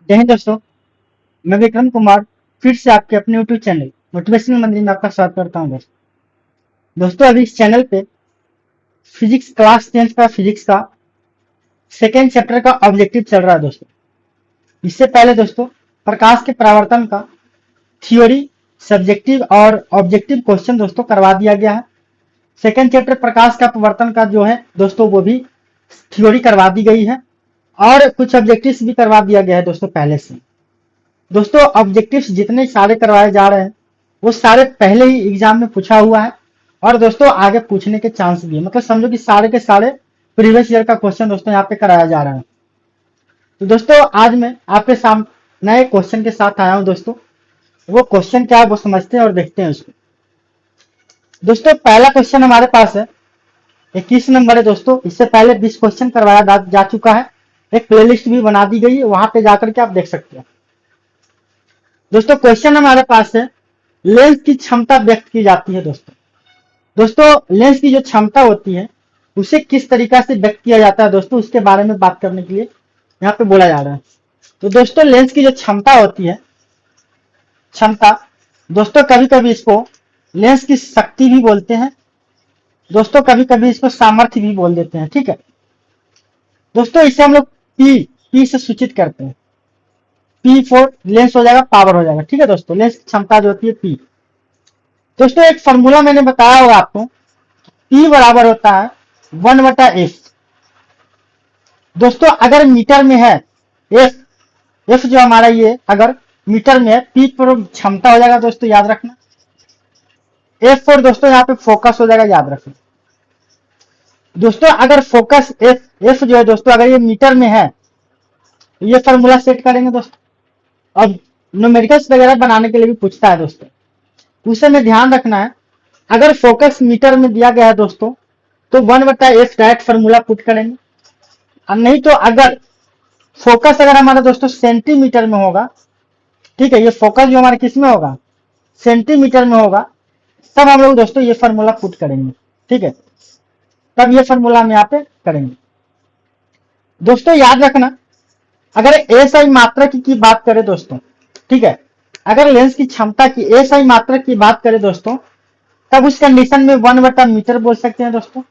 जय हिंद दोस्तों। मैं विक्रम कुमार फिर से आपके अपने यूट्यूब चैनल मोटिवेशनल मंदिर में आपका स्वागत करता हूँ। दोस्तों अभी इस चैनल पे फिजिक्स क्लास 10 का फिजिक्स का सेकेंड चैप्टर का ऑब्जेक्टिव चल रहा है दोस्तों। इससे पहले दोस्तों प्रकाश के परावर्तन का थ्योरी, सब्जेक्टिव और ऑब्जेक्टिव क्वेश्चन दोस्तों करवा दिया गया है। सेकेंड चैप्टर प्रकाश का परावर्तन का जो है दोस्तों वो भी थ्योरी करवा दी गई है और कुछ ऑब्जेक्टिव्स भी करवा दिया गया है दोस्तों पहले से। दोस्तों ऑब्जेक्टिव्स जितने सारे करवाए जा रहे हैं वो सारे पहले ही एग्जाम में पूछा हुआ है और दोस्तों आगे पूछने के चांस भी है। मतलब समझो कि सारे के सारे प्रीवियस ईयर का क्वेश्चन दोस्तों यहाँ पे कराया जा रहा है। तो दोस्तों आज मैं आपके सामने नए क्वेश्चन के साथ आया हूँ दोस्तों। वो क्वेश्चन क्या है वो समझते हैं और देखते हैं उसको। दोस्तों पहला क्वेश्चन हमारे पास है 21 नंबर है दोस्तों। इससे पहले 20 क्वेश्चन करवाया जा चुका है। एक प्लेलिस्ट भी बना दी गई है, वहां पे जाकर के आप देख सकते हैं। दोस्तों क्वेश्चन हमारे पास है लेंस की क्षमता व्यक्त की जाती है दोस्तों लेंस की जो क्षमता होती है उसे किस तरीका से व्यक्त किया जाता है दोस्तों, उसके बारे में बात करने के लिए यहाँ पे बोला जा रहा है। तो दोस्तों लेंस की जो क्षमता होती है, क्षमता दोस्तों कभी कभी इसको लेंस की शक्ति भी बोलते हैं दोस्तों, कभी कभी इसको सामर्थ्य भी बोल देते हैं। ठीक है दोस्तों, इसे हम लोग पी से सूचित करते हैं। P4 लेंस हो जाएगा, पावर हो जाएगा। ठीक है दोस्तों, लेंस की क्षमता जो होती है P। दोस्तों एक फॉर्मूला मैंने बताया होगा आपको, P बराबर होता है 1/f। दोस्तों अगर मीटर में है f जो हमारा ये अगर मीटर में है, P पर क्षमता हो जाएगा दोस्तों, याद रखना। F4 दोस्तों यहाँ पे फोकस हो जाएगा, याद रखना दोस्तों। अगर फोकस f जो है दोस्तों अगर ये मीटर में है तो ये फॉर्मूला सेट करेंगे दोस्तों। अब न्यूमेरिकल्स वगैरह बनाने के लिए भी पूछता है दोस्तों, उसे में ध्यान रखना है। अगर फोकस मीटर में दिया गया है दोस्तों तो 1/f डायरेक्ट फॉर्मूला पुट करेंगे। और नहीं तो अगर फोकस अगर हमारा दोस्तों सेंटीमीटर में होगा, ठीक है, ये फोकस जो हमारे किस में होगा, सेंटीमीटर में होगा, तब हम लोग दोस्तों ये फॉर्मूला पुट करेंगे। ठीक है, तब ये फॉर्मूला हम यहाँ पे करेंगे। दोस्तों याद रखना, अगर एसआई मात्रक की बात करें दोस्तों, ठीक है, अगर लेंस की क्षमता की एसआई मात्रक की बात करें दोस्तों, तब उस कंडीशन में 1/मीटर बोल सकते हैं दोस्तों।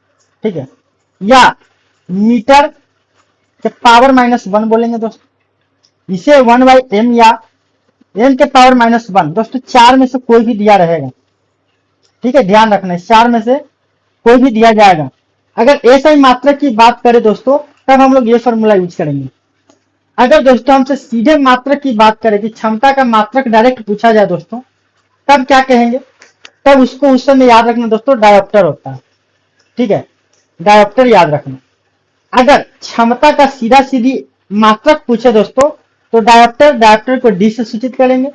ठीक है, या मीटर के पावर -1 बोलेंगे दोस्तों। इसे 1/m या m के पावर -1 दोस्तों, चार में से कोई भी दिया रहेगा। ठीक है, ध्यान रखना, चार में से कोई भी दिया जाएगा। अगर एसआई मात्रक की बात करें दोस्तों तब हम लोग ये फॉर्मूला यूज करेंगे। अगर दोस्तों हमसे सीधे मात्रक की बात करें कि क्षमता का मात्रक डायरेक्ट पूछा जाए दोस्तों, तब क्या कहेंगे, तब उसको उस समय याद रखना दोस्तों, डायोप्टर होता है। ठीक है, डायोप्टर याद रखना। अगर क्षमता का सीधा सीधी मात्रक पूछे दोस्तों तो डायोप्टर को डी से सूचित करेंगे।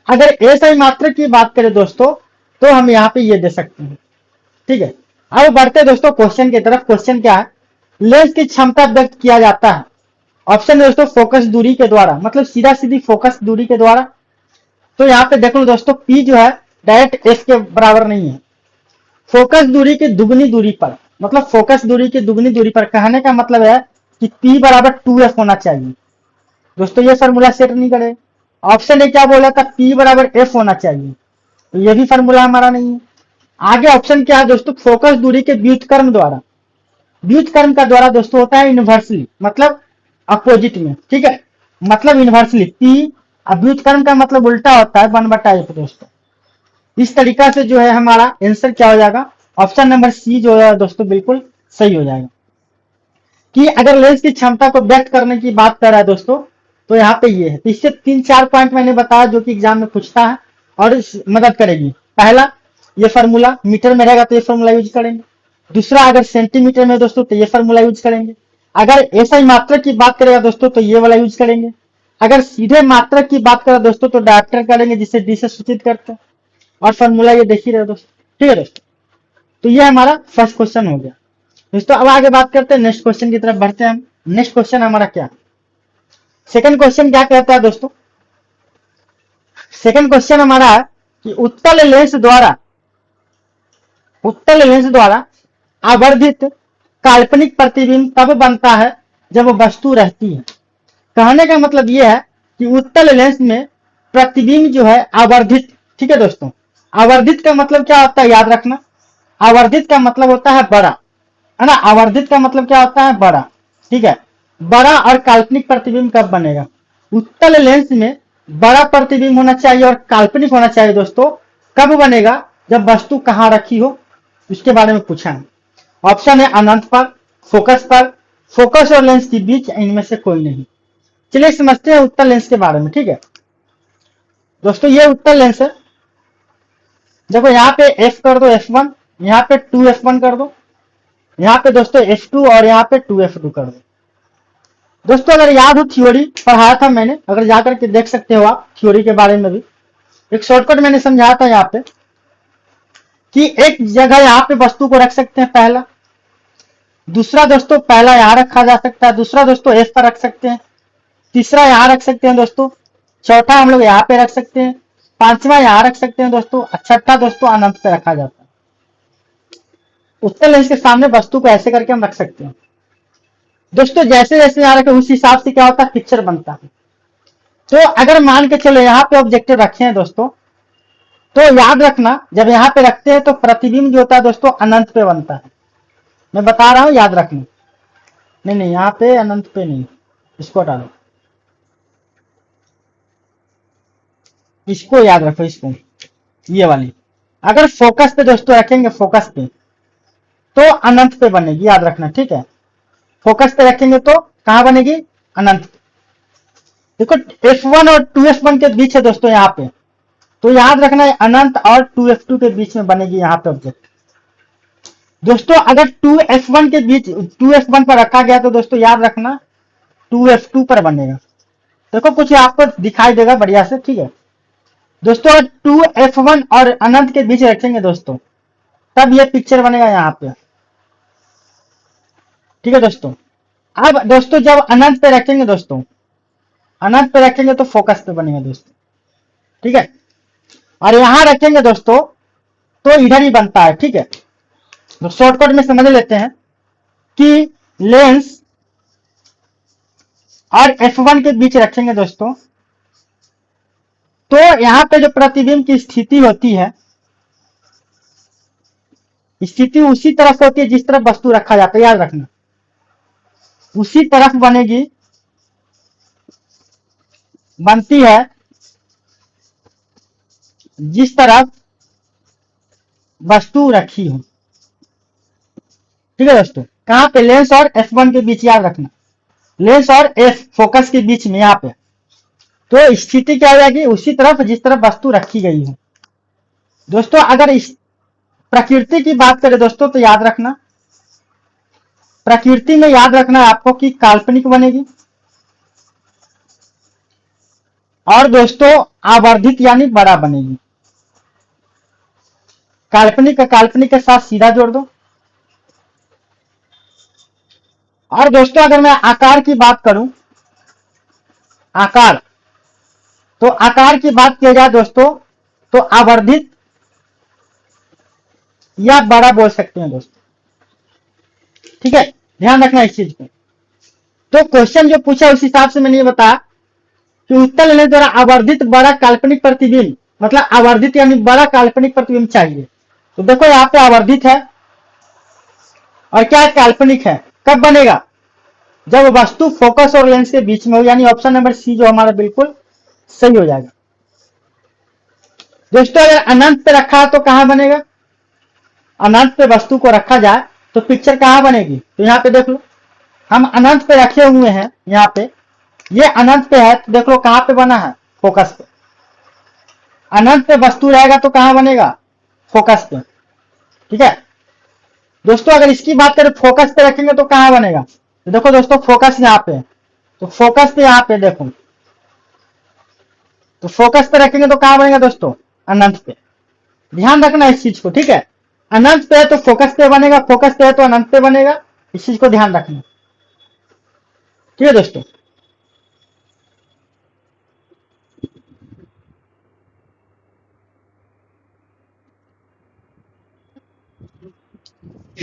अगर एसआई मात्रक की बात करें दोस्तों तो हम यहाँ पे ये दे सकते हैं। ठीक है, अब बढ़ते दोस्तों क्वेश्चन की तरफ। क्वेश्चन क्या है, लेंस की क्षमता व्यक्त किया जाता है। ऑप्शन दोस्तों फोकस दूरी के द्वारा, मतलब सीधा सीधी फोकस दूरी के द्वारा। तो यहाँ पे देख लो दोस्तों, P जो है डायरेक्ट S के बराबर नहीं है, फोकस दूरी की दुगनी दूरी पर, मतलब फोकस दूरी की दुगनी दूरी पर। कहने का मतलब है कि P बराबर 2f होना चाहिए दोस्तों। ये फॉर्मूला सेट नहीं करे। ऑप्शन ए क्या बोला था, P बराबर f होना चाहिए, तो ये भी फॉर्मूला हमारा नहीं है। आगे ऑप्शन क्या है दोस्तों, फोकस दूरी के व्युत्क्रम द्वारा। व्युत्क्रम का द्वारा दोस्तों होता है इनवर्सली, मतलब अपोजिट में। ठीक है, मतलब इनवर्सली P, अब व्युत्क्रम का मतलब उल्टा होता है 1/f दोस्तों। इस तरीका से जो है हमारा आंसर क्या हो जाएगा, ऑप्शन नंबर सी जो है दोस्तों बिल्कुल सही हो जाएगा। कि अगर लेंस की क्षमता को व्यक्त करने की बात कर रहा है दोस्तों तो यहाँ पे ये है। तो इससे 3-4 पॉइंट मैंने बताया जो कि एग्जाम में पूछता है और मदद करेगी। पहला, ये फॉर्मूला मीटर में रहेगा तो ये फॉर्मूला यूज करेंगे। दूसरा, अगर सेंटीमीटर में दोस्तों तो ये फॉर्मूला यूज करेंगे। अगर एसआई मात्रक की बात करेगा दोस्तों तो ये वाला यूज करेंगे। अगर सीधे मात्रक की बात करें दोस्तों तो डायरेक्टर करेंगे, जिसे डी से सूचित करते हैं। और फॉर्मूला ये देख ही रहे दोस्तों। ठीक है दोस्तों, तो ये हमारा फर्स्ट क्वेश्चन हो गया दोस्तों। अब आगे बात करते हैं, नेक्स्ट क्वेश्चन की तरफ बढ़ते हैं हम। नेक्स्ट क्वेश्चन हमारा क्या, सेकंड क्वेश्चन क्या कहता है दोस्तों। सेकंड क्वेश्चन हमारा है कि उत्तल लेंस द्वारा आवर्धित काल्पनिक प्रतिबिंब तब बनता है जब वस्तु रहती है। कहने का मतलब यह है कि उत्तल लेंस में प्रतिबिंब जो है आवर्धित, ठीक है दोस्तों। आवर्धित का मतलब क्या होता है याद रखना, आवर्धित का मतलब होता है बड़ा, है ना। आवर्धित का मतलब क्या होता है बड़ा, ठीक है। बड़ा और काल्पनिक प्रतिबिंब कब बनेगा, उत्तल लेंस में बड़ा प्रतिबिंब होना चाहिए और काल्पनिक होना चाहिए दोस्तों। कब बनेगा, जब वस्तु कहां रखी हो, उसके बारे में पूछा है। ऑप्शन है अनंत पर, फोकस पर, फोकस और लेंस के बीच, इनमें से कोई नहीं। चलिए समझते हैं उत्तल लेंस के बारे में, ठीक है दोस्तों। ये उत्तल लेंस है, देखो यहाँ पे एफ कर दो F1, यहाँ पे 2F1 कर दो, यहाँ पे दोस्तों F2 और यहाँ पे 2F2 कर दो। दोस्तों अगर याद हो थ्योरी पढ़ाया था मैंने, अगर जाकर के देख सकते हो आप थ्योरी के बारे में भी, एक शॉर्टकट मैंने समझाया था यहाँ पे कि एक जगह यहाँ पे वस्तु को रख सकते हैं पहला, दूसरा दोस्तों पहला यहाँ रखा जा सकता है, दूसरा दोस्तों F पर रख सकते हैं, तीसरा यहाँ रख सकते हैं दोस्तों, चौथा हम लोग यहाँ पे रख सकते हैं, पांचवा यहाँ रख सकते हैं दोस्तों, छठा दोस्तों अनंत पे रखा जाता है। उत्तल लेंस के सामने वस्तु को ऐसे करके हम रख सकते हैं दोस्तों। जैसे जैसे यहाँ रखे उस हिसाब से क्या होता है, पिक्चर बनता है। तो अगर मान के चलो यहाँ पे ऑब्जेक्टिव रखे हैं दोस्तों, तो याद रखना जब यहाँ पे रखते हैं तो प्रतिबिंब जो होता है दोस्तों अनंत पे बनता है। मैं बता रहा हूं याद रखना। नहीं नहीं यहाँ पे अनंत पे नहीं, इसको हटा दो, इसको याद रखो, इसको ये वाली। अगर फोकस पे दोस्तों रखेंगे, फोकस पे तो अनंत पे बनेगी, याद रखना, ठीक है। फोकस पे रखेंगे तो कहां बनेगी, अनंत पे। देखो F1 और 2F1 के बीच है दोस्तों यहाँ पे, तो याद रखना है अनंत और 2F2 के बीच में बनेगी यहाँ पे ऑब्जेक्ट। दोस्तों अगर 2F1 के बीच 2F1 पर रखा गया तो दोस्तों याद रखना 2F2 पर बनेगा। देखो कुछ आपको दिखाई देगा बढ़िया से, ठीक है दोस्तों। 2F1 और अनंत के बीच रखेंगे दोस्तों, तब ये पिक्चर बनेगा यहाँ पे, ठीक है दोस्तों। अब दोस्तों जब अनंत पे रखेंगे दोस्तों, अनंत पे रखेंगे तो फोकस पे बनेगा दोस्तों, ठीक है। और यहां रखेंगे दोस्तों तो इधर ही बनता है, ठीक है। तो शॉर्टकट में समझ लेते हैं कि लेंस और F1 के बीच रखेंगे दोस्तों, तो यहां पे जो प्रतिबिंब की स्थिति होती है, स्थिति उसी तरफ होती है जिस तरफ वस्तु रखा जाता है, याद रखना उसी तरफ बनेगी, बनती है जिस तरफ वस्तु रखी हो, ठीक है दोस्तों। कहां पे, लेंस और F1 के बीच, याद रखना लेंस और F फोकस के बीच में, यहाँ पे तो स्थिति क्या हो जाएगी, उसी तरफ जिस तरफ वस्तु रखी गई हो। दोस्तों अगर इस प्रकृति की बात करें दोस्तों, तो याद रखना प्रकृति में याद रखना आपको कि काल्पनिक बनेगी, और दोस्तों आवर्धित यानी बड़ा बनेगी। काल्पनिक का काल्पनिक के साथ सीधा जोड़ दो। और दोस्तों अगर मैं आकार की बात करूं, आकार, तो आकार की बात किया जाए दोस्तों तो आवर्धित या बड़ा बोल सकते हैं दोस्तों, ठीक है। ध्यान रखना इस चीज को। तो क्वेश्चन जो पूछा उस हिसाब से मैंने ये बताया कि उत्तल लेंस द्वारा आवर्धित बड़ा काल्पनिक प्रतिबिंब, मतलब आवर्धित यानी बड़ा काल्पनिक प्रतिबिंब चाहिए। तो देखो यहाँ पे आवर्धित है और क्या काल्पनिक है, कब बनेगा, जब वस्तु फोकस और लेंस के बीच में हो, यानी ऑप्शन नंबर सी जो हमारा बिल्कुल सही हो जाएगा। दोस्तों अगर अनंत पे रखा है तो कहां बनेगा, अनंत पे वस्तु को रखा जाए तो पिक्चर कहां बनेगी, तो यहाँ पे देख लो हम अनंत पे रखे हुए हैं, यहाँ पे ये अनंत पे है, तो देख लो कहां पे बना है, फोकस पे। अनंत पे वस्तु रहेगा तो कहां बनेगा, फोकस पे, ठीक है दोस्तों। अगर इसकी बात करें फोकस पे रखेंगे तो कहां बनेगा, तो देखो दोस्तों फोकस यहाँ पे, तो फोकस पे यहाँ पे देखो, तो फोकस पे रखेंगे तो कहां बनेगा दोस्तों, अनंत पे। ध्यान रखना इस चीज को, ठीक है। अनंत पे है तो फोकस पे बनेगा, फोकस पे है तो अनंत पे बनेगा, इस चीज को ध्यान रखना, ठीक है दोस्तों।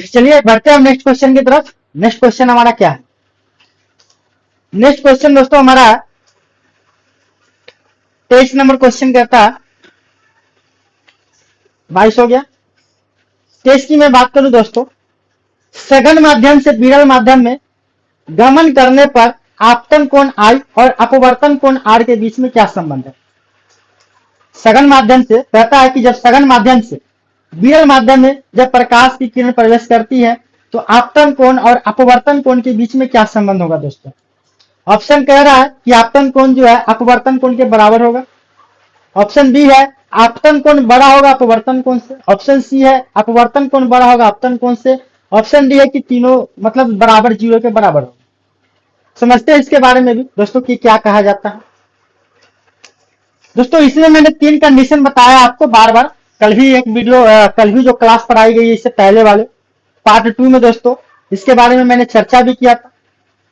चलिए बढ़ते हैं हम नेक्स्ट क्वेश्चन की तरफ। नेक्स्ट क्वेश्चन हमारा क्या है, नेक्स्ट क्वेश्चन दोस्तों हमारा 23 नंबर क्वेश्चन कहता है, 22 हो गया। 23 की मैं बात करूं दोस्तों, सघन माध्यम से विरल माध्यम में गमन करने पर आपतन कोण आई और अपवर्तन कोण आर के बीच में क्या संबंध है। सघन माध्यम से कहता है कि जब सघन माध्यम से विरल माध्यम में जब प्रकाश की किरण प्रवेश करती है तो आपतन कोण और अपवर्तन कोण के बीच में क्या संबंध होगा दोस्तों। ऑप्शन कह रहा है कि आपतन कोण जो है अपवर्तन कोण के बराबर होगा। ऑप्शन बी है आपतन कोण बड़ा होगा अपवर्तन कोण से। ऑप्शन सी है अपवर्तन कोण बड़ा होगा आपतन कोण से। ऑप्शन डी है कि तीनों मतलब बराबर, जीरो के बराबर होगा। समझते हैं इसके बारे में भी दोस्तों कि क्या कहा जाता है। दोस्तों इसमें मैंने 3 कंडीशन बताया आपको बार बार, कल भी एक वीडियो, कल भी जो क्लास पढ़ाई गई है इससे पहले वाले पार्ट 2 में दोस्तों इसके बारे में मैंने चर्चा भी किया था।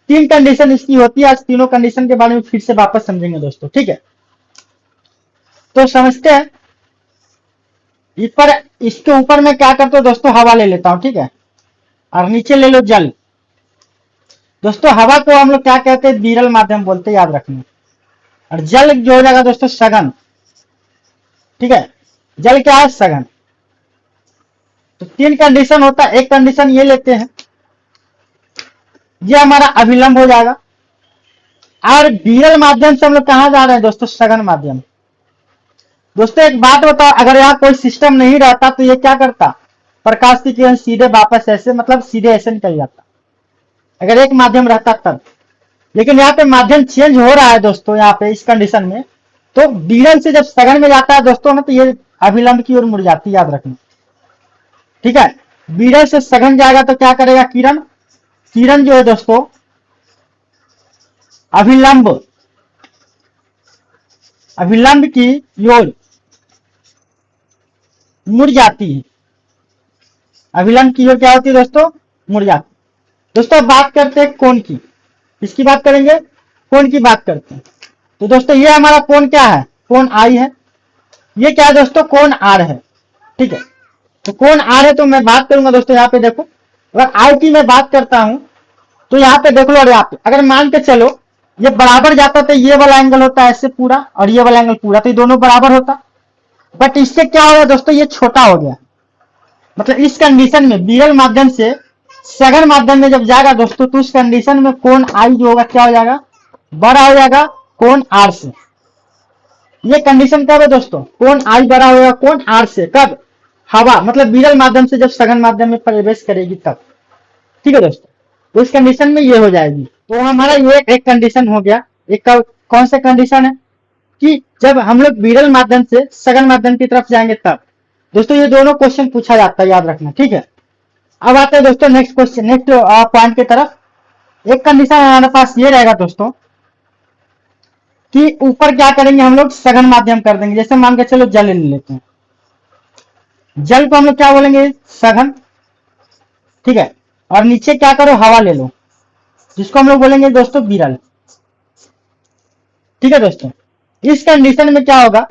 3 कंडीशन इसकी होती है, आज तीनों कंडीशन के बारे में फिर से वापस समझेंगे दोस्तों, ठीक है। तो समझते हैं। इसके ऊपर मैं क्या करता हूँ दोस्तों, हवा ले लेता हूँ, ठीक है, और नीचे ले लो जल। दोस्तों हवा को हम लोग क्या कहते हैं, विरल माध्यम बोलते हैं, याद रखना। और जल जो हो जाएगा दोस्तों सघन, ठीक है, जल क्या है, सघन। तो 3 कंडीशन होता है, एक कंडीशन ये लेते हैं, ये हमारा अभिलंब हो जाएगा। और विरल माध्यम से हम लोग कहां जा रहे हैं दोस्तों, सघन माध्यम। दोस्तों एक बात बताओ, अगर यहाँ कोई सिस्टम नहीं रहता तो ये क्या करता, प्रकाश की किरण सीधे वापस ऐसे, मतलब सीधे ऐसे निकल जाता, अगर एक माध्यम रहता तब। लेकिन यहाँ पे माध्यम चेंज हो रहा है दोस्तों, यहाँ पे इस कंडीशन में, तो विरल से जब सघन में जाता है दोस्तों ना, तो ये अभिलंब की ओर मुड़ जाती है, याद रखना, ठीक है। विरल से सघन जाएगा तो क्या करेगा, किरण, किरण जो है दोस्तों अभिलंब, अभिलंब की ओर मुड़ जाती है। अभिलंब की ओर क्या होती है दोस्तों, मुड़ जाती है। दोस्तों अब बात करते हैं कोण की, इसकी बात करेंगे, कोण की बात करते हैं। तो दोस्तों ये हमारा कोण क्या है, कोण आई है। ये क्या है दोस्तों, कोण आर है, ठीक है। तो कोण आर है तो मैं बात करूंगा दोस्तों, यहाँ पे देखो, अगर आई की मैं बात करता हूं तो यहाँ पे देख लो, और यहाँ पे अगर मान के चलो ये बराबर जाता तो ये वाला एंगल होता है ऐसे पूरा, और ये वाला एंगल पूरा, तो ये दोनों बराबर होता। बट इससे क्या हो गया दोस्तों, ये छोटा हो गया। मतलब इस कंडीशन में विरल माध्यम से सघन माध्यम में जब जाएगा दोस्तों, तो उस कंडीशन में कोण आई जो होगा क्या हो जाएगा, बड़ा हो जाएगा कोण आर से। ये कंडीशन कब है दोस्तों, कोण आई बड़ा होगा कोण आर से, कब, हवा मतलब विरल माध्यम से जब सघन माध्यम में प्रवेश करेगी तब, ठीक है दोस्तों। तो इस कंडीशन में ये हो जाएगी। तो हमारा ये एक कंडीशन हो गया। एक कौन सा कंडीशन है कि जब हम लोग विरल माध्यम से सघन माध्यम की तरफ जाएंगे तब। दोस्तों ये दोनों क्वेश्चन पूछा जाता है, याद रखना, ठीक है। अब आते हैं दोस्तों नेक्स्ट क्वेश्चन, नेक्स्ट पॉइंट की तरफ। एक कंडीशन हमारे पास ये रहेगा दोस्तों कि ऊपर क्या करेंगे हम लोग, सघन माध्यम कर देंगे। जैसे मान के चलो जल ले लेते हैं, जल को हम लोग क्या बोलेंगे, सघन, ठीक है। और नीचे क्या करो, हवा ले लो, जिसको हम लोग बोलेंगे दोस्तों विरल, ठीक है दोस्तों। इस कंडीशन में क्या होगा,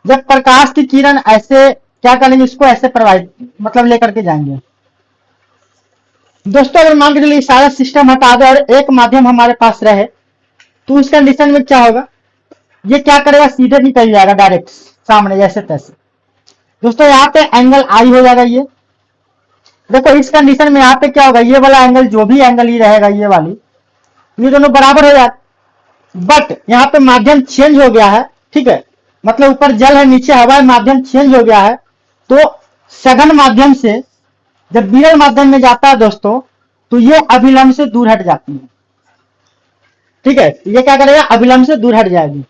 जब प्रकाश की किरण ऐसे क्या करेंगे, इसको ऐसे प्रवाहित मतलब लेकर के जाएंगे दोस्तों। अगर मान के चलिए सारा सिस्टम हटा दो और एक माध्यम हमारे पास रहे, तो उस कंडीशन में क्या होगा, ये क्या करेगा, सीधे निकल जाएगा डायरेक्ट सामने जैसे तैसे। दोस्तों यहाँ पे एंगल आई हो जाएगा। ये देखो इस कंडीशन में यहाँ पे क्या होगा, ये वाला एंगल, जो भी एंगल ही रहेगा, ये वाली, ये दोनों बराबर हो जाते। बट यहाँ पे माध्यम चेंज हो गया है, ठीक है, मतलब ऊपर जल है नीचे हवा है, माध्यम चेंज हो गया है। तो सघन माध्यम से जब विरल माध्यम में जाता है दोस्तों, तो ये अभिलंब से दूर हट जाती है, ठीक है। ये क्या करेगा, अभिलंब से दूर हट जाएगी।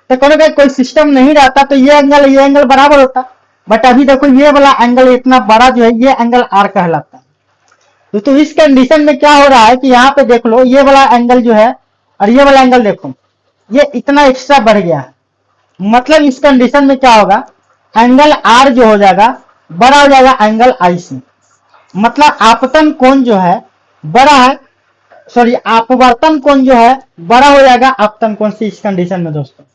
तो कहोगे कोई सिस्टम नहीं रहता तो ये एंगल बराबर होता। बट अभी देखो ये वाला एंगल इतना बड़ा जो है, ये एंगल आर कहलाता है। तो इस कंडीशन में क्या हो रहा है कि यहाँ पे देख लो, ये वाला एंगल जो है और ये वाला एंगल देखो, ये इतना एक्स्ट्रा बढ़ गया है। मतलब इस कंडीशन में क्या होगा, एंगल आर जो हो जाएगा बड़ा हो जाएगा एंगल आई से। मतलब आपतन कोण जो है बड़ा है, सॉरी अपवर्तन कोण जो है बड़ा हो जाएगा आपतन कोण से इस कंडीशन में दोस्तों।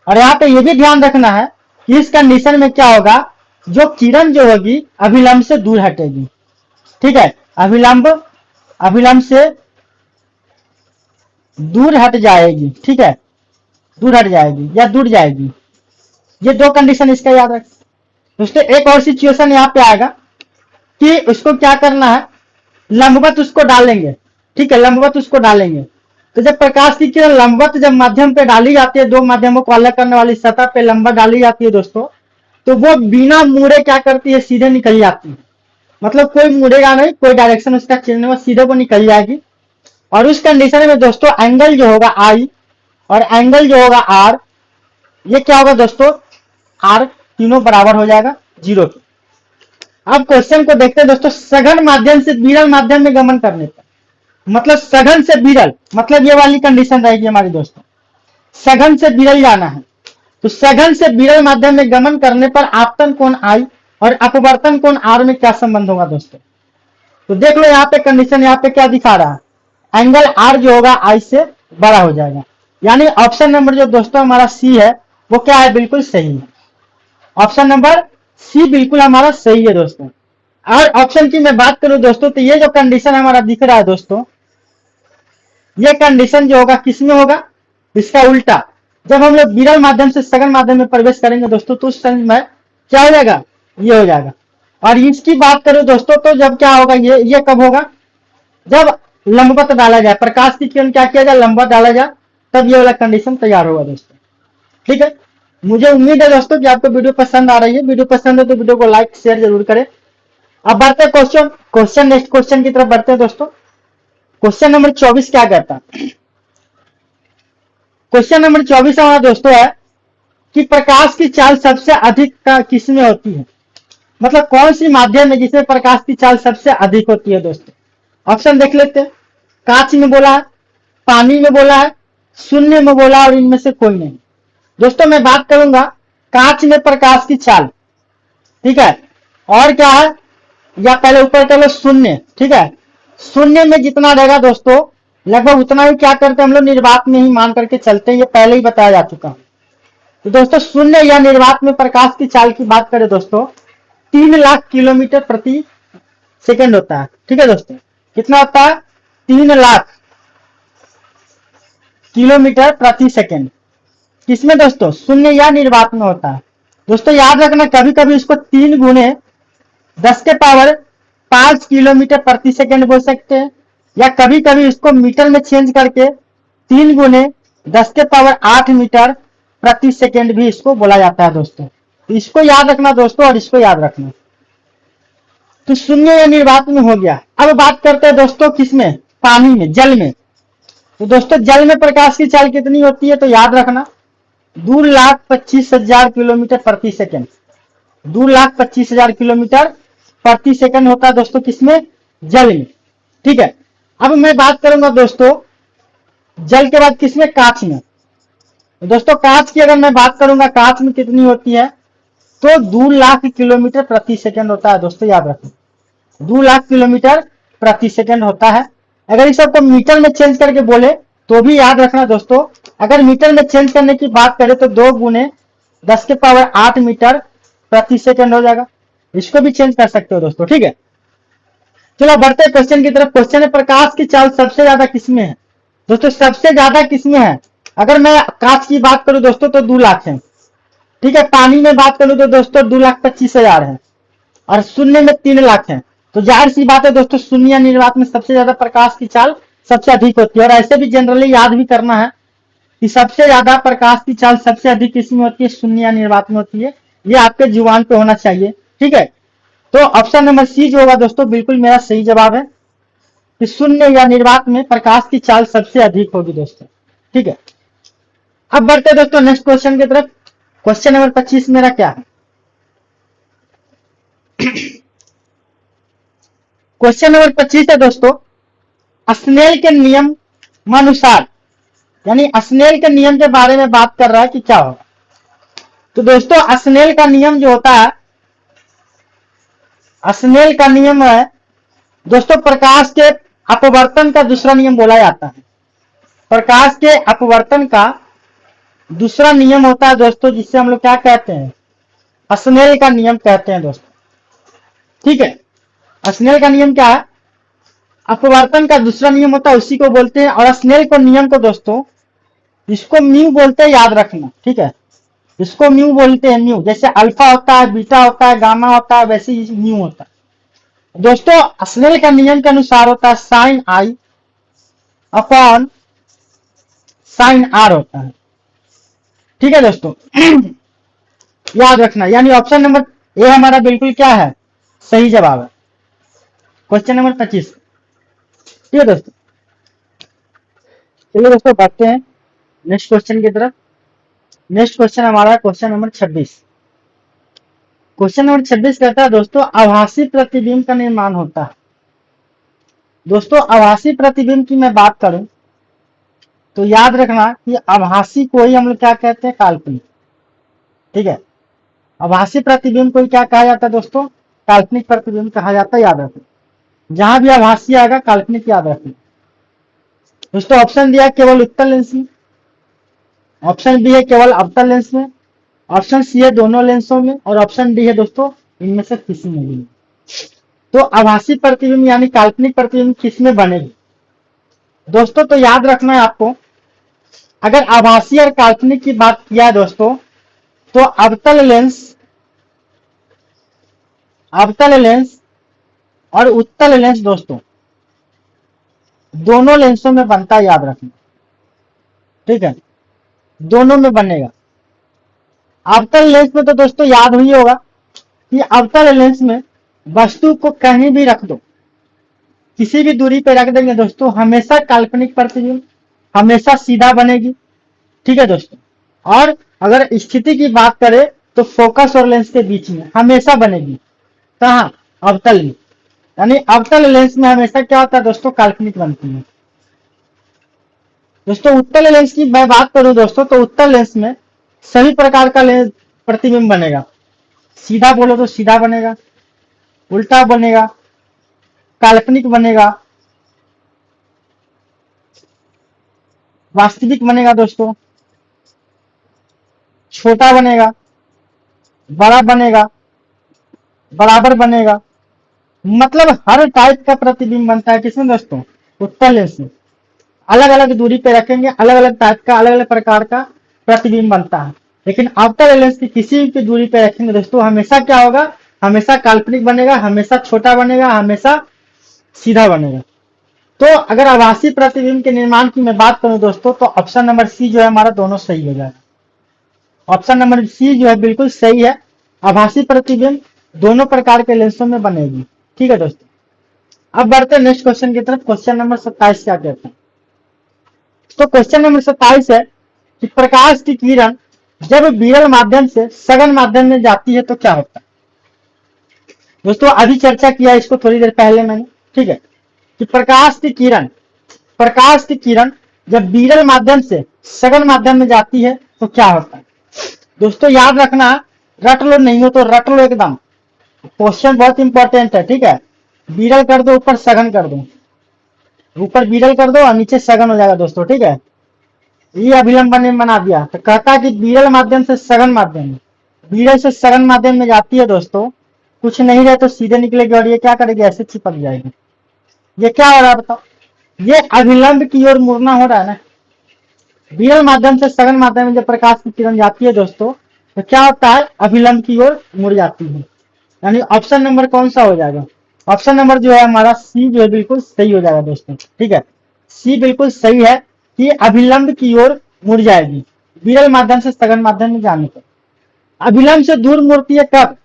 और यहाँ पे ये भी ध्यान रखना है कि इस कंडीशन में क्या होगा, जो किरण जो होगी अभिलंब से दूर हटेगी, ठीक है, अभिलंब से दूर हट जाएगी, ठीक है। दूर हट जाएगी या दूर जाएगी। ये दो कंडीशन इसका याद रख। दोस्तों एक और सिचुएशन यहाँ पे आएगा कि उसको क्या करना है, लंबवत उसको डालेंगे, ठीक है, लंबवत उसको डालेंगे। तो जब प्रकाश की किरण लंबवत जब माध्यम पे डाली जाती है, दो माध्यमों को अलग करने वाली सतह पे लंबवत डाली जाती है दोस्तों, तो वो बिना मुड़े क्या करती है, सीधे निकल जाती है। मतलब कोई मुड़ेगा नहीं, कोई डायरेक्शन उसका चेंज नहीं, सीधे वो निकल जाएगी। और उस कंडीशन में दोस्तों एंगल जो होगा आई और एंगल जो होगा आर, ये क्या होगा दोस्तों, आर तीनों बराबर हो जाएगा 0 के। अब क्वेश्चन को देखते हैं दोस्तों, सघन माध्यम से विरल माध्यम में गमन करने पर, मतलब सघन से विरल, मतलब ये वाली कंडीशन रहेगी हमारी दोस्तों, सघन से विरल जाना है। तो सघन से विरल माध्यम में गमन करने पर आपतन कोण आई और अपवर्तन कोण आर में क्या संबंध होगा दोस्तों। तो देख लो यहाँ पे कंडीशन, यहाँ पे क्या दिखा रहा है, एंगल आर जो होगा आई से बड़ा हो जाएगा। यानी ऑप्शन नंबर जो दोस्तों हमारा सी है वो क्या है, बिल्कुल सही है। ऑप्शन नंबर सी बिल्कुल हमारा सही है दोस्तों। और ऑप्शन की मैं बात करूं दोस्तों, तो ये जो कंडीशन हमारा दिख रहा है दोस्तों, ये कंडीशन जो होगा किसमें होगा, इसका उल्टा। जब हम लोग विरल माध्यम से सघन माध्यम में प्रवेश करेंगे दोस्तों, तो उस समय क्या हो जाएगा, ये हो जाएगा। और इसकी बात करूं दोस्तों, तो जब क्या होगा, ये कब होगा, जब लंबवत डाला जाए, प्रकाश की किरण क्या किया जाए, लंबवत डाला जाए, तब ये वाला कंडीशन तैयार होगा दोस्तों। ठीक है, मुझे उम्मीद है दोस्तों कि आपको वीडियो पसंद आ रही है। वीडियो पसंद है तो वीडियो को लाइक शेयर जरूर करें। अब बढ़ते क्वेश्चन नेक्स्ट क्वेश्चन की तरफ बढ़ते हैं दोस्तों। क्वेश्चन नंबर 24 क्या कहता है, क्वेश्चन नंबर 24 हमारा दोस्तों है कि प्रकाश की चाल सबसे अधिक किसमें होती है, मतलब कौन सी माध्यम है जिसमें प्रकाश की चाल सबसे अधिक होती है दोस्तों। ऑप्शन देख लेते हैं, कांच में बोला है, पानी में बोला है, शून्य में बोला है और इनमें से कोई नहीं। दोस्तों मैं बात करूंगा कांच में प्रकाश की चाल, ठीक है, और क्या है, या पहले ऊपर चलो शून्य, ठीक है, शून्य में जितना रहेगा दोस्तों लगभग उतना ही क्या करते हैं हम लोग, निर्वात में ही मान करके चलते हैं, ये पहले ही बताया जा चुका है। तो दोस्तों शून्य या निर्वात में प्रकाश की चाल की बात करें दोस्तों, 3 लाख किलोमीटर प्रति सेकंड होता है। ठीक है दोस्तों, कितना होता है, 3 लाख किलोमीटर प्रति सेकंड। किसमें दोस्तों, शून्य या निर्वात में होता है। दोस्तों याद रखना, कभी कभी इसको 3 गुने 10 के पावर 5 किलोमीटर प्रति सेकंड बोल सकते हैं, या कभी कभी इसको मीटर में चेंज करके 3 गुने 10 के पावर 8 मीटर प्रति सेकंड भी इसको बोला जाता है दोस्तों। तो इसको याद रखना दोस्तों, और इसको याद रखना। तो शून्य या निर्वात में हो गया। अब बात करते हैं दोस्तों किसमें, पानी में, जल में। तो दोस्तों जल में प्रकाश की चाल कितनी होती है, तो याद रखना 2,25,000 किलोमीटर प्रति सेकंड। 2,25,000 किलोमीटर प्रति सेकंड होता है दोस्तों किसमें, जल में। ठीक है, अब मैं बात करूंगा दोस्तों जल के बाद किसमें, कांच में। दोस्तों कांच की अगर मैं बात करूंगा, कांच में कितनी होती है, तो 2 लाख किलोमीटर प्रति सेकंड होता है दोस्तों, याद रखना 2 लाख किलोमीटर प्रति सेकंड होता है। अगर इस सबको मीटर में चेंज करके बोले तो भी याद रखना दोस्तों, अगर मीटर में चेंज करने की बात करें तो 2 गुने 10 के पावर 8 मीटर प्रति सेकंड हो जाएगा। इसको भी चेंज कर सकते हो दोस्तों। ठीक है, चलो बढ़ते क्वेश्चन की तरफ। क्वेश्चन है प्रकाश की चाल सबसे ज्यादा किसमें है। दोस्तों सबसे ज्यादा किसमें है, अगर मैं कांच की बात करूं दोस्तों तो 2 लाख है। ठीक है, पानी में बात करूं तो दोस्तों 2,25,000 है, और शून्य में 3 लाख है। तो जाहिर सी बात है दोस्तों, शून्य या निर्वात में सबसे ज्यादा प्रकाश की चाल सबसे अधिक होती है। और ऐसे भी जनरली याद भी करना है कि सबसे ज्यादा प्रकाश की चाल सबसे अधिक किसमें होती है, शून्य या निर्वात में होती है। ये आपके जुबान पे होना चाहिए। ठीक है, तो ऑप्शन नंबर सी जो होगा दोस्तों बिल्कुल मेरा सही जवाब है कि शून्य या निर्वात में प्रकाश की चाल सबसे अधिक होगी दोस्तों। ठीक है, अब बढ़ते दोस्तों नेक्स्ट क्वेश्चन की तरफ। क्वेश्चन नंबर 25 मेरा क्या है, क्वेश्चन नंबर 25 है दोस्तों, स्नेल के नियम अनुसार, यानी स्नेल के नियम के बारे में बात कर रहा है कि क्या होगा। तो दोस्तों स्नेल का नियम जो होता है, स्नेल का नियम है दोस्तों, प्रकाश के अपवर्तन का दूसरा नियम बोला जाता है। प्रकाश के अपवर्तन का दूसरा नियम होता है दोस्तों, जिससे हम लोग क्या कहते हैं, स्नेल का नियम कहते हैं दोस्तों। ठीक है, स्नेल का नियम क्या है, अपवर्तन का दूसरा नियम होता है, उसी को बोलते हैं। और स्नेल को नियम को दोस्तों इसको म्यू बोलते हैं, याद रखना, ठीक है। इसको म्यू बोलते हैं, म्यू। जैसे अल्फा होता है, बीटा होता है, गामा होता है, वैसे ही म्यू होता है दोस्तों। स्नेल का नियम के अनुसार होता है sine I upon sine R होता है, ठीक है दोस्तों। याद रखना, यानी ऑप्शन नंबर ए हमारा बिल्कुल क्या है, सही जवाब है। क्वेश्चन नंबर 25, ठीक है दोस्तों। चलिए दोस्तों बढ़ते हैं नेक्स्ट क्वेश्चन की तरफ। नेक्स्ट क्वेश्चन हमारा क्वेश्चन नंबर 26। क्वेश्चन नंबर 26 कहता है दोस्तों, आभासी प्रतिबिंब का निर्माण होता है। दोस्तों आभासी प्रतिबिंब की मैं बात करूं तो याद रखना कि आभासी को ही हम लोग क्या कहते हैं, काल्पनिक, ठीक है। आभासी प्रतिबिंब को क्या कहा जाता है दोस्तों, काल्पनिक प्रतिबिंब कहा जाता है, याद रखना। जहां भी आभासी आएगा काल्पनिक याद रखना दोस्तों। ऑप्शन दिया केवल उत्तल लेंस में, ऑप्शन बी है केवल अवतल लेंस में, ऑप्शन सी है दोनों लेंसों में, और ऑप्शन डी है दोस्तों इनमें से किसी में भी। तो आभासी प्रतिबिंब यानी काल्पनिक प्रतिबिंब किस में बनेगी दोस्तों, तो याद रखना है आपको। अगर आभासी और काल्पनिक की बात किया है दोस्तों, तो अवतल लेंस और उत्तल लेंस दोस्तों दोनों लेंसों में बनता है, याद रखना, ठीक है। दोनों में बनेगा। अवतल लेंस में तो दोस्तों याद हुई होगा कि अवतल लेंस में वस्तु को कहीं भी रख दो, किसी भी दूरी पे रख देंगे दोस्तों, हमेशा काल्पनिक प्रतिबिंब हमेशा सीधा बनेगी, ठीक है दोस्तों। और अगर स्थिति की बात करें तो फोकस और लेंस के बीच में हमेशा बनेगी, कहां, अवतल में। यानी अवतल लेंस में हमेशा क्या होता है दोस्तों, काल्पनिक बनती है दोस्तों। उत्तल लेंस की मैं बात करूं दोस्तों, तो उत्तल लेंस में सभी प्रकार का लेंस प्रतिबिंब बनेगा। सीधा बोलो तो सीधा बनेगा, उल्टा बनेगा, काल्पनिक बनेगा, वास्तविक बनेगा दोस्तों, छोटा बनेगा, बड़ा बनेगा, बराबर बनेगा। मतलब हर टाइप का प्रतिबिंब बनता है किसमें दोस्तों, उत्तल लेंस में। अलग अलग दूरी पे रखेंगे, अलग अलग टाइप का, अलग अलग प्रकार का प्रतिबिंब बनता है। लेकिन अवतल लेंस की किसी भी दूरी पे रखेंगे दोस्तों, हमेशा क्या होगा, हमेशा काल्पनिक बनेगा, हमेशा छोटा बनेगा, हमेशा सीधा बनेगा। तो अगर आभासी प्रतिबिंब के निर्माण की मैं बात करूं दोस्तों, तो ऑप्शन नंबर सी जो है हमारा दोनों सही हो जाएगा। ऑप्शन नंबर सी जो है बिल्कुल सही है। आभासी प्रतिबिंब दोनों प्रकार के लेंसों में बनेगी, ठीक है दोस्तों। अब बढ़ते हैं नेक्स्ट क्वेश्चन की तरफ। क्वेश्चन नंबर 27 क्या कहते हैं, तो क्वेश्चन नंबर 27 है कि प्रकाश की किरण जब विरल माध्यम से सघन माध्यम में जाती है तो क्या होता है दोस्तों। अभी चर्चा किया इसको थोड़ी देर पहले मैंने, ठीक है, कि प्रकाश की किरण जब विरल माध्यम से सघन माध्यम में जाती है तो क्या होता है दोस्तों। याद रखना, रट लो, नहीं हो तो रट लो एकदम, क्वेश्चन बहुत इंपॉर्टेंट है, ठीक है। विरल कर दो, ऊपर सघन कर दो, ऊपर विरल कर दो और नीचे सघन हो जाएगा दोस्तों, ठीक है। ये अभिलंब ने बना दिया, तो कहता कि विरल माध्यम से सघन माध्यम में, विरल से सघन माध्यम में जाती है दोस्तों, कुछ नहीं रहे तो सीधे निकलेगी और ये क्या करेगी, ऐसे चिपक जाएगी। ये क्या हो रहा है बताओ, ये अभिलंब की ओर मुड़ना हो रहा है ना। विरल माध्यम से सघन माध्यम में जब प्रकाश की किरण जाती है दोस्तों, तो क्या होता है, अभिलंब की ओर मुड़ जाती है। यानी ऑप्शन नंबर कौन सा हो जाएगा, ऑप्शन नंबर जो है हमारा सी जो है बिल्कुल सही हो जाएगा दोस्तों, ठीक है। सी बिल्कुल सही है कि अभिलंब की ओर मुड़ जाएगी विरल माध्यम से सघन माध्यम में जाने पर। अभिलंब से दूर मुड़ती है कब,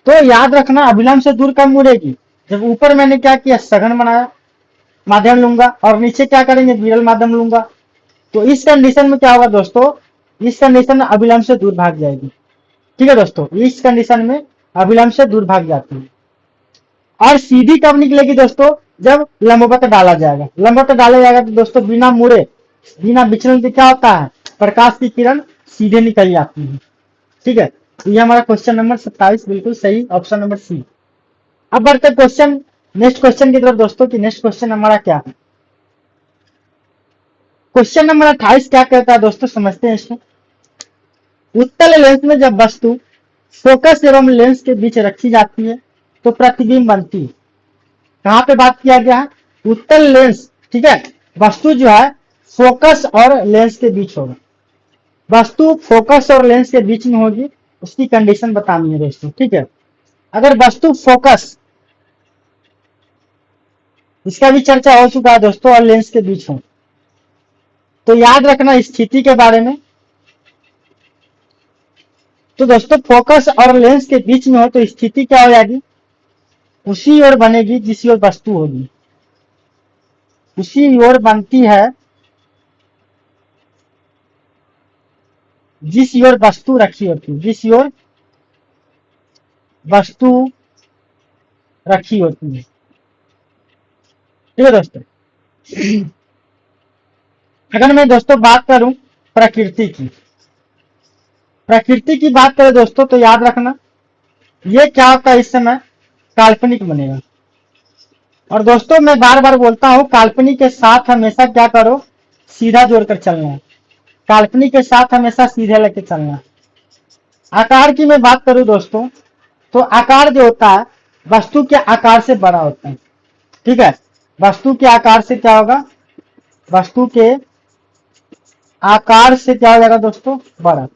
तो याद रखना अभिलंब से दूर कब मुड़ेगी, जब ऊपर मैंने क्या किया, सघन बनाया माध्यम लूंगा और नीचे क्या करेंगे, विरल माध्यम लूंगा। तो इस कंडीशन में क्या होगा दोस्तों, इस कंडीशन में अभिलंब से दूर भाग जाएगी, ठीक है दोस्तों। इस कंडीशन में अभिलंब से दूर भाग जाती है। और सीधी कब निकलेगी दोस्तों, जब लंबवत डाला जाएगा। लंबवत डाला जाएगा तो दोस्तों बिना मुड़े, बिना विचलन के क्या होता है, प्रकाश की किरण सीधे निकल जाती है, ठीक है। तो ये हमारा क्वेश्चन नंबर 27 बिल्कुल सही, ऑप्शन नंबर सी। अब बढ़ते क्वेश्चन नेक्स्ट क्वेश्चन की तरफ दोस्तों, की नेक्स्ट क्वेश्चन हमारा क्या है। क्वेश्चन नंबर 28 क्या कहता है दोस्तों, समझते हैं इसको। उत्तल लेंस में जब वस्तु फोकस एवं लेंस के बीच रखी जाती है तो प्रतिबिंब बनती है। कहां पे बात किया गया है, उत्तल लेंस, ठीक है। वस्तु जो है फोकस और लेंस के बीच होगा, वस्तु फोकस और लेंस के बीच में होगी, उसकी कंडीशन बतानी है दोस्तों, ठीक है। अगर वस्तु फोकस, इसका भी चर्चा हो चुका है दोस्तों, और लेंस के बीच हो, तो याद रखना स्थिति के बारे में। तो दोस्तों फोकस और लेंस के बीच में हो तो स्थिति क्या हो जाएगी, उसी ओर बनेगी जिस ओर वस्तु होगी, उसी ओर बनती है जिस ओर वस्तु रखी होती है, जिस ओर वस्तु रखी होती है, ठीक है दोस्तों। अगर मैं दोस्तों बात करूं प्रकृति की, प्रकृति की बात करें दोस्तों, तो याद रखना ये क्या होता है, इस समय काल्पनिक बनेगा। और दोस्तों मैं बार बार बोलता हूं, काल्पनिक के साथ हमेशा क्या करो, सीधा जोड़कर चलना है। काल्पनिक के साथ हमेशा सीधे लेके चलना है। आकार की मैं बात करूं दोस्तों, तो आकार जो होता है वस्तु के आकार से बड़ा होता है, ठीक है। वस्तु के आकार से क्या होगा, वस्तु के आकार से क्या हो जाएगा दोस्तों, बड़ा।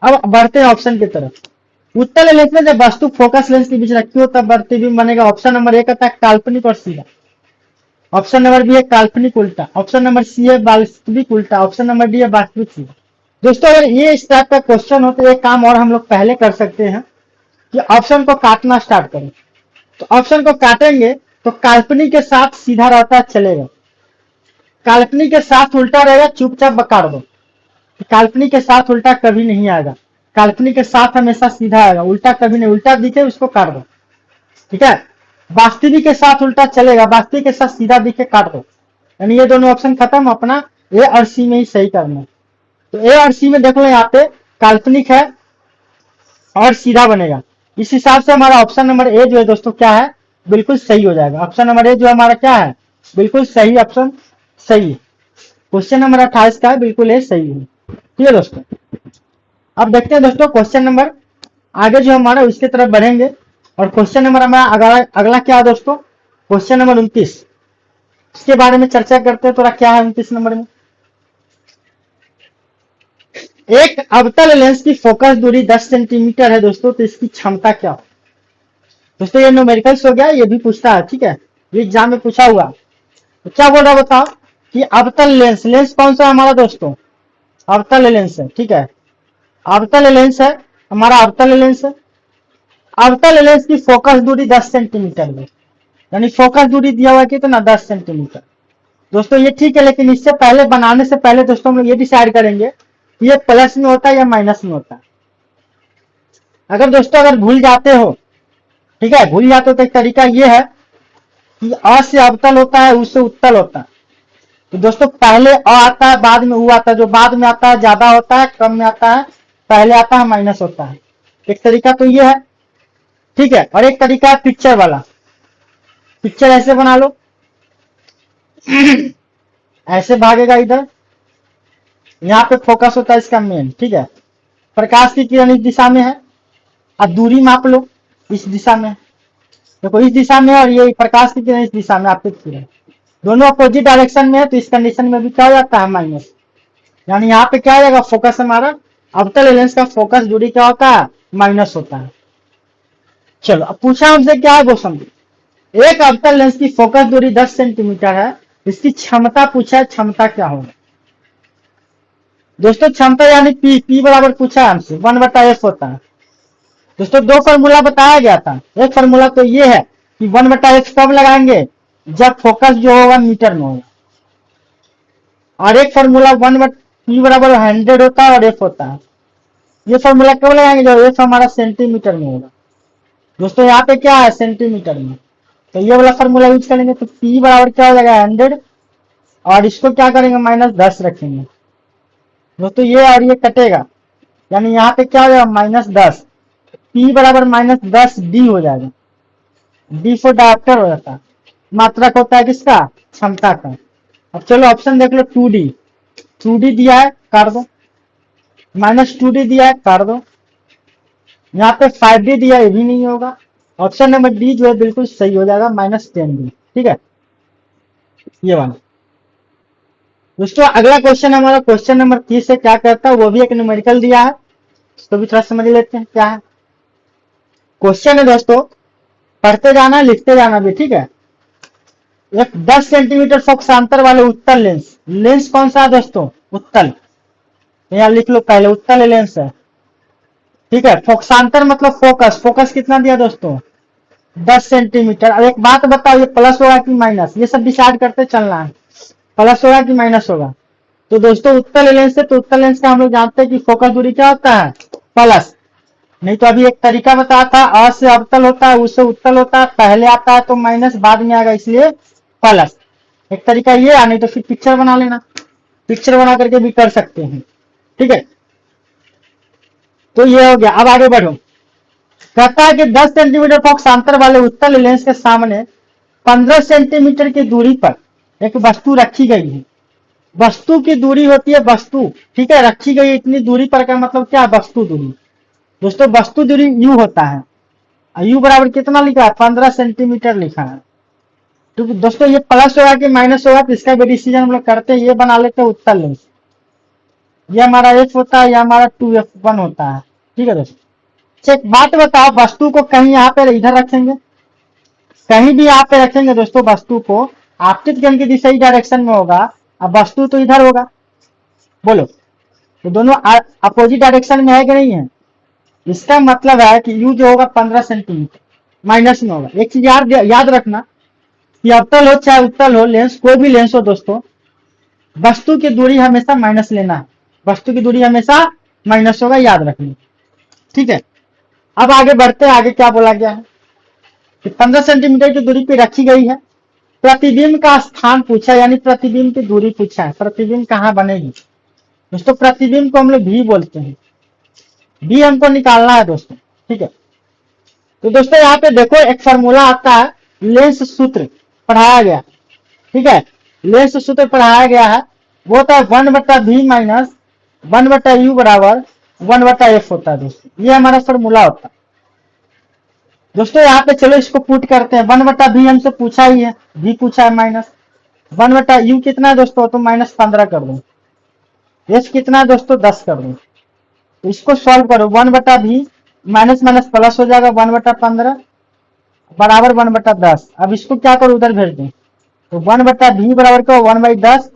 अब बढ़ते हैं ऑप्शन की तरफ। उत्तल लेंस में जब वस्तु फोकस लेंस के बीच रखी हो तब प्रतिबिंब बनेगा। ऑप्शन नंबर ए कहता है काल्पनिक और सीधा, ऑप्शन नंबर बी है काल्पनिक उल्टा, ऑप्शन नंबर सी है वास्तविक उल्टा, ऑप्शन नंबर डी है वास्तविक सीधा। दोस्तों अगर ये इस टाइप का क्वेश्चन हो तो एक काम और हम लोग पहले कर सकते हैं कि ऑप्शन को काटना स्टार्ट करें। तो ऑप्शन को काटेंगे तो काल्पनिक के साथ सीधा रहता चलेगा, काल्पनिक के साथ उल्टा रहेगा चुपचाप बकार दो। काल्पनिक के साथ उल्टा कभी नहीं आएगा, काल्पनिक के साथ हमेशा सीधा आएगा, उल्टा कभी नहीं, उल्टा दिखे उसको काट दो, ठीक है। वास्तविक के साथ उल्टा चलेगा, वास्तविक के साथ सीधा दिखे काट दो, यानी ये दोनों ऑप्शन खत्म, अपना ए और सी में ही सही करना है। तो ए और सी में देख लो यहाँ पे काल्पनिक है और सीधा बनेगा, इस हिसाब से हमारा ऑप्शन नंबर ए जो है दोस्तों क्या है, बिल्कुल सही हो जाएगा। ऑप्शन नंबर ए जो हमारा क्या है, बिल्कुल सही ऑप्शन, सही है। क्वेश्चन नंबर 28 का है, बिल्कुल ए सही है, ठीक है दोस्तों। अब देखते हैं दोस्तों क्वेश्चन नंबर आगे जो हमारा उसके तरफ बढ़ेंगे। और क्वेश्चन नंबर हमारा अगला क्या है दोस्तों, क्वेश्चन नंबर 29, इसके बारे में चर्चा करते हैं। थोड़ा क्या है 29 नंबर में, एक अवतल लेंस की फोकस दूरी 10 सेंटीमीटर है दोस्तों, तो इसकी क्षमता क्या हो। दोस्तों ये न्यूमेरिकल्स हो गया, ये भी पूछता है, ठीक है, ये एग्जाम में पूछा हुआ। तो क्या बोल रहा बताओ कि अवतल लेंस, लेंस कौन सा है हमारा दोस्तों, अवतल लेंस है, ठीक है, अवतल लेंस है हमारा, अवतल लेंस है। अवतल लेंस की फोकस दूरी 10 सेंटीमीटर है, यानी फोकस दूरी दिया हुआ है कितना, 10 सेंटीमीटर। दोस्तों ये ठीक है, लेकिन इससे पहले बनाने से पहले दोस्तों हम लोग ये डिसाइड करेंगे कि ये प्लस में होता है या माइनस में होता है। अगर दोस्तों अगर भूल जाते हो, ठीक है, भूल जाते हो तो एक तरीका ये है कि अ से अवतल होता है, उ से उत्तल होता है। तो दोस्तों पहले अ आता है, बाद में उ आता है, जो बाद में आता है ज्यादा होता है, कम में आता है, पहले आता है माइनस होता है। एक तरीका तो ये है, ठीक है। और एक तरीका है पिक्चर वाला, पिक्चर ऐसे बना लो ऐसे भागेगा इधर, यहाँ पे फोकस होता है इसका मेन, ठीक है। प्रकाश की किरण इस दिशा में है, अब दूरी माप लो इस दिशा में, देखो इस दिशा में, और ये प्रकाश की किरण इस दिशा में, आपकी किरण दोनों अपोजिट डायरेक्शन में है, तो इस कंडीशन में भी क्या हो जाता है, माइनस। यानी यहाँ पे क्या हो जाएगा, फोकस हमारा अवतल लेंस का फोकस दूरी क्या होता है, माइनस होता है। चलो अब पूछा हमसे क्या है क्वेश्चन, एक अवतल लेंस की फोकस दूरी 10 सेंटीमीटर है, इसकी क्षमता पूछा है, क्षमता क्या होगा दोस्तों, क्षमता यानी पी, पी बराबर पूछा है हमसे 1/f होता है। दोस्तों दो फॉर्मूला बताया गया था, एक फॉर्मूला तो ये है कि 1/f कब लगाएंगे, जब फोकस जो होगा मीटर में होगा, और एक फॉर्मूला 1/p बराबर 100 होता है और f होता है। ये फॉर्मूला कब लगाएंगे, जब f हमारा सेंटीमीटर में होगा। दोस्तों यहाँ पे क्या है, सेंटीमीटर में, तो ये वाला फॉर्मूला यूज करेंगे, तो p बराबर क्या हो जाएगा 100, और इसको क्या करेंगे -10 रखेंगे। दोस्तों ये और ये कटेगा, यानी यहाँ पे क्या हो जाएगा -10, p बराबर -10 d हो जाएगा, d फॉर डायरेक्टर हो जाता है, मात्रक होता है किसका, क्षमता का। अब चलो ऑप्शन देख लो, 2d, 2d दिया है काट दो, -2d दिया है काट दो, यहाँ पे 5d दिया है, ये भी नहीं होगा। ऑप्शन नंबर डी जो है बिल्कुल सही हो जाएगा, -10d, ठीक है, ये वाला। दोस्तों अगला क्वेश्चन हमारा क्वेश्चन नंबर 30 से क्या कहता है, वो भी एक न्यूमेरिकल दिया है, इसको भी थोड़ा समझ लेते हैं क्या है। क्वेश्चन है दोस्तों, पढ़ते जाना लिखते जाना भी, ठीक है। एक 10 सेंटीमीटर फोकसांतर वाले उत्तल लेंस, लेंस कौन सा है दोस्तों, उत्तल, यहाँ लिख लो पहले, उत्तल लेंस है, ठीक है। फोकसांतर मतलब फोकस, फोकस कितना दिया दोस्तों, 10 सेंटीमीटर। अब एक बात बताओ, ये प्लस होगा कि माइनस, ये सब डिसाइड करते चलना है, प्लस होगा कि माइनस होगा। तो दोस्तों उत्तल लेंस है, तो उत्तल लेंस का हम लोग जानते हैं कि फोकस दूरी क्या होता है, प्लस। नहीं तो अभी एक तरीका बताया था, अ से अवतल होता है, उससे उत्तल होता है, पहले आता है तो माइनस, बाद में आएगा इसलिए प्लस। एक तरीका ये है, नहीं तो फिर पिक्चर बना लेना, पिक्चर बना करके भी कर सकते हैं, ठीक है। तो ये हो गया। अब आगे बढ़ो, कहता है कि 10 सेंटीमीटर फोकसांतर वाले उत्तल लेंस के सामने 15 सेंटीमीटर की दूरी पर एक वस्तु रखी गई है। वस्तु की दूरी होती है वस्तु, ठीक है, रखी गई इतनी दूरी पर का मतलब क्या, वस्तु दूरी। दोस्तों वस्तु दूरी यू होता है, यू बराबर कितना लिखा है, 15 सेंटीमीटर लिखा है। तो दोस्तों ये प्लस होगा कि माइनस होगा, तो इसका भी डिसीजन हम लोग करते हैं, ये बना लेते हैं उत्तल लेंस। ये हमारा एफ होता है, ये हमारा 2f1 होता है, ठीक है दोस्तों। एक बात बताओ, वस्तु को कहीं यहाँ पे इधर रखेंगे, कहीं भी यहाँ पे रखेंगे दोस्तों वस्तु को, आपतित किरण की दिशा ही डायरेक्शन में होगा, अब वस्तु तो इधर होगा, बोलो, तो दोनों अपोजिट डायरेक्शन में है कि नहीं है। इसका मतलब है कि यू जो होगा 15 सेंटीमीटर माइनस में होगा। एक चीज याद रखना कि अवतल हो चाहे उत्तल हो, लेंस कोई भी लेंस हो दोस्तों, वस्तु की दूरी हमेशा माइनस लेना है, वस्तु की दूरी हमेशा माइनस होगा, याद रखना, ठीक है। अब आगे बढ़ते हैं, आगे क्या बोला गया है कि 15 सेंटीमीटर की दूरी पे रखी गई है। प्रतिबिंब का स्थान पूछा, यानी प्रतिबिंब की दूरी पूछा है, प्रतिबिंब कहाँ बनेगी दोस्तों, प्रतिबिंब को हम लोग भी बोलते हैं, भी हमको निकालना है दोस्तों, ठीक है। तो दोस्तों यहाँ पे देखो एक फॉर्मूला आता है, लेंस सूत्र पढ़ाया गया, ठीक है, लेंस सूत्र पढ़ाया गया है, वो होता है 1/v माइनस 1/u बराबर 1/f होता है दोस्तों, ये हमारा फॉर्मूला होता है दोस्तों। यहाँ पे चलो इसको पुट करते हैं, 1/v हमसे पूछा ही है, v पूछा है माइनस 1/u कितना है दोस्तों, तो -15 कर दो, h कितना है दोस्तों 10 कर दो, तो इसको सॉल्व करो, 1/v माइनस माइनस प्लस हो जाएगा, 1/15 बराबर 1/10। अब इसको क्या करो, उधर भेज दो, तो 1/v बराबर क्या, 1/10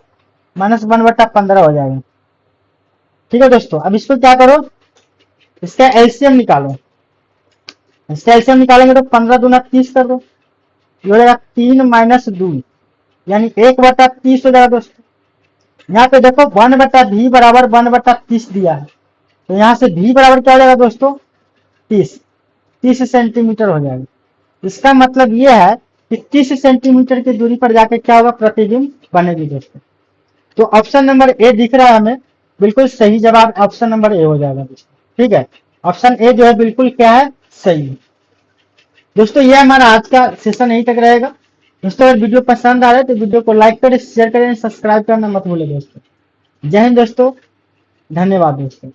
माइनस 1/15 हो जाएगा, ठीक है दोस्तों। अब इसको क्या करो, इसका एलसीएम निकालो, इसका एलसीएम निकालेंगे तो 15 दूना 30 कर दो, ये हो जाएगा 3 माइनस 2 यानी 1/30 हो जाएगा दोस्तों। यहाँ पे देखो 1/v बराबर 1/30 दिया है, तो यहाँ से v बराबर क्या हो जाएगा दोस्तों, 30 सेंटीमीटर हो जाएगा। इसका मतलब ये है कि 30 सेंटीमीटर की दूरी पर जाके क्या होगा, प्रतिबिंब बनेगी दोस्तों। तो ऑप्शन नंबर ए दिख रहा है हमें, बिल्कुल सही जवाब ऑप्शन नंबर ए हो जाएगा दोस्तों, ठीक है। ऑप्शन ए जो है बिल्कुल क्या है, सही है दोस्तों। ये हमारा आज का सेशन यहीं तक रहेगा दोस्तों। अगर वीडियो पसंद आ रहा है तो वीडियो को लाइक करें, शेयर करें, सब्सक्राइब करना मत भूलें दोस्तों। जय हिंद दोस्तों, धन्यवाद दोस्तों।